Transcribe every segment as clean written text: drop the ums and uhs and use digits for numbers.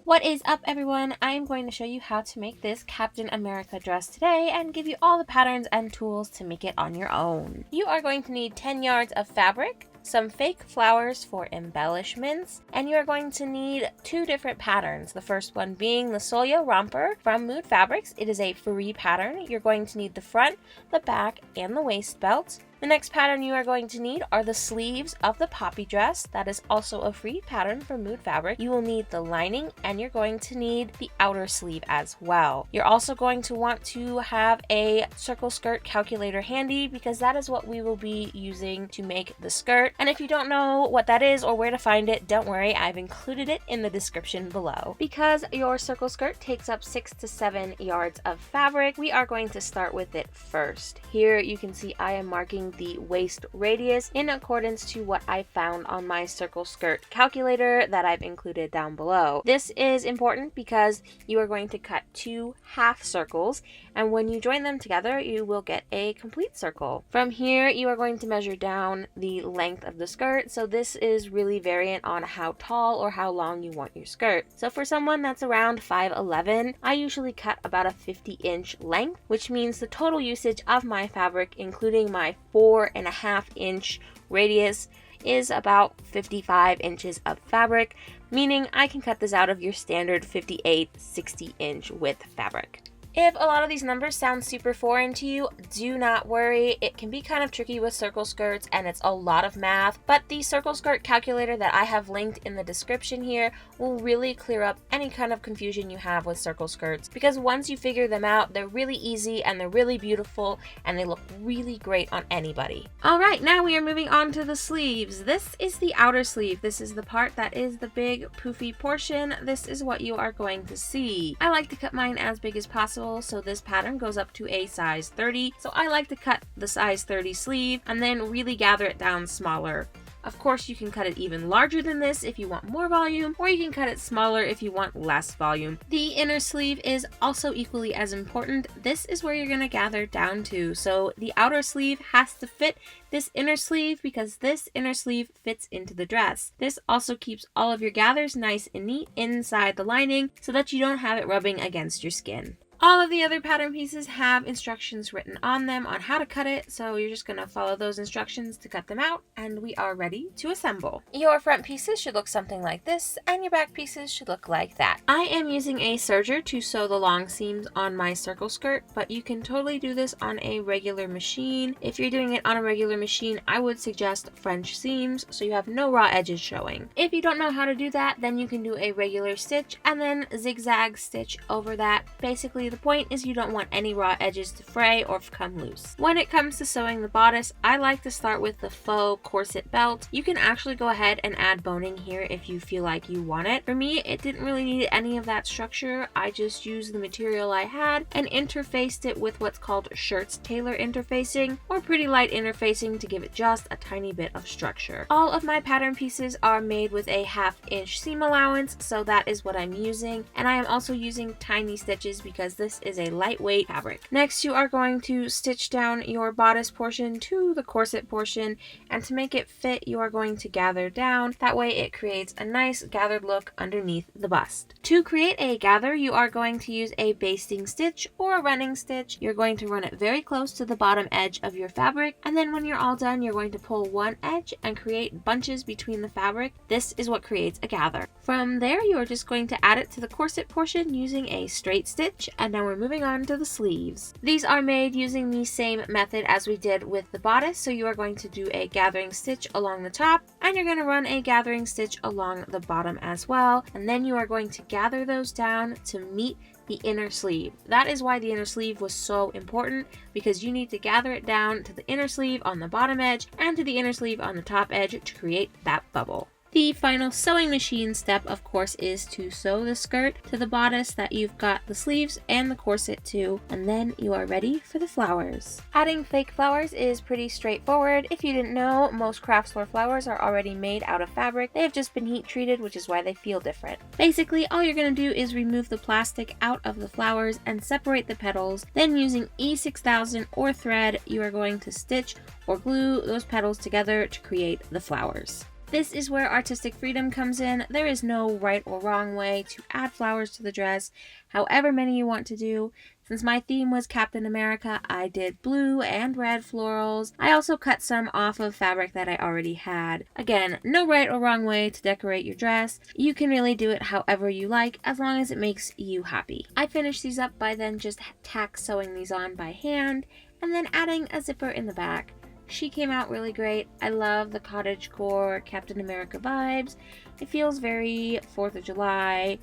What is up, everyone? I am going to show you how to make this Captain America dress today and give you all the patterns and tools to make it on your own. You are going to need 10 yards of fabric, some fake flowers for embellishments, and you are going to need 2 different patterns. The first one being the Sollya romper from Mood Fabrics. It is a free pattern. You're going to need the front, the back, and the waist belt. The next pattern you are going to need are the sleeves of the poppy dress. That is also a free pattern from Mood Fabric. You will need the lining, and you're going to need the outer sleeve as well. You're also going to want to have a circle skirt calculator handy because that is what we will be using to make the skirt. And if you don't know what that is or where to find it, don't worry, I've included it in the description below. Because your circle skirt takes up 6 to 7 yards of fabric, we are going to start with it first. Here you can see I am marking the waist radius in accordance to what I found on my circle skirt calculator that I've included down below. This is important because you are going to cut 2 half circles, and when you join them together you will get a complete circle. From here you are going to measure down the length of the skirt, so this is really variant on how tall or how long you want your skirt. So for someone that's around 5'11", I usually cut about a 50-inch length, which means the total usage of my fabric, including my 4.5-inch radius, is about 55 inches of fabric, meaning I can cut this out of your standard 58-60-inch width fabric. If a lot of these numbers sound super foreign to you, do not worry. It can be kind of tricky with circle skirts and it's a lot of math, but the circle skirt calculator that I have linked in the description here will really clear up any kind of confusion you have with circle skirts, because once you figure them out, they're really easy and they're really beautiful and they look really great on anybody. Alright, now we are moving on to the sleeves. This is the outer sleeve. This is the part that is the big poofy portion. This is what you are going to see. I like to cut mine as big as possible, so this pattern goes up to a size 30. So I like to cut the size 30 sleeve and then really gather it down smaller. Of course, you can cut it even larger than this if you want more volume, or you can cut it smaller if you want less volume. The inner sleeve is also equally as important. This is where you're going to gather down to. So the outer sleeve has to fit this inner sleeve because this inner sleeve fits into the dress. This also keeps all of your gathers nice and neat inside the lining so that you don't have it rubbing against your skin. All of the other pattern pieces have instructions written on them on how to cut it, so you're just going to follow those instructions to cut them out, and we are ready to assemble. Your front pieces should look something like this, and your back pieces should look like that. I am using a serger to sew the long seams on my circle skirt, but you can totally do this on a regular machine. If you're doing it on a regular machine, I would suggest French seams, so you have no raw edges showing. If you don't know how to do that, then you can do a regular stitch and then zigzag stitch over that. Basically, the point is you don't want any raw edges to fray or come loose. When it comes to sewing the bodice, I like to start with the faux corset belt. You can actually go ahead and add boning here if you feel like you want it. For me, it didn't really need any of that structure. I just used the material I had and interfaced it with what's called shirts tailor interfacing, or pretty light interfacing, to give it just a tiny bit of structure. All of my pattern pieces are made with a 1/2-inch seam allowance, so that is what I'm using, and I am also using tiny stitches because this is a lightweight fabric. Next, you are going to stitch down your bodice portion to the corset portion, and to make it fit, you are going to gather down. That way it creates a nice gathered look underneath the bust. To create a gather, you are going to use a basting stitch or a running stitch. You're going to run it very close to the bottom edge of your fabric, and then when you're all done, you're going to pull one edge and create bunches between the fabric. This is what creates a gather. From there, you are just going to add it to the corset portion using a straight stitch, and now we're moving on to the sleeves. These are made using the same method as we did with the bodice, so you are going to do a gathering stitch along the top, and you're going to run a gathering stitch along the bottom as well, and then you are going to gather those down to meet the inner sleeve. That is why the inner sleeve was so important, because you need to gather it down to the inner sleeve on the bottom edge and to the inner sleeve on the top edge to create that bubble. The final sewing machine step, of course, is to sew the skirt to the bodice that you've got the sleeves and the corset to, and then you are ready for the flowers. Adding fake flowers is pretty straightforward. If you didn't know, most craft store flowers are already made out of fabric. They have just been heat treated, which is why they feel different. Basically, all you're going to do is remove the plastic out of the flowers and separate the petals. Then using E6000 or thread, you are going to stitch or glue those petals together to create the flowers. This is where artistic freedom comes in. There is no right or wrong way to add flowers to the dress, however many you want to do. Since my theme was Captain America, I did blue and red florals. I also cut some off of fabric that I already had. Again, no right or wrong way to decorate your dress. You can really do it however you like, as long as it makes you happy. I finished these up by then just tack sewing these on by hand, and then adding a zipper in the back. She came out really great. I love the Cottage Core Captain America vibes. It feels very 4th of July,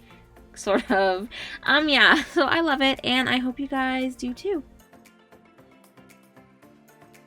sort of. Yeah, so I love it, and I hope you guys do too.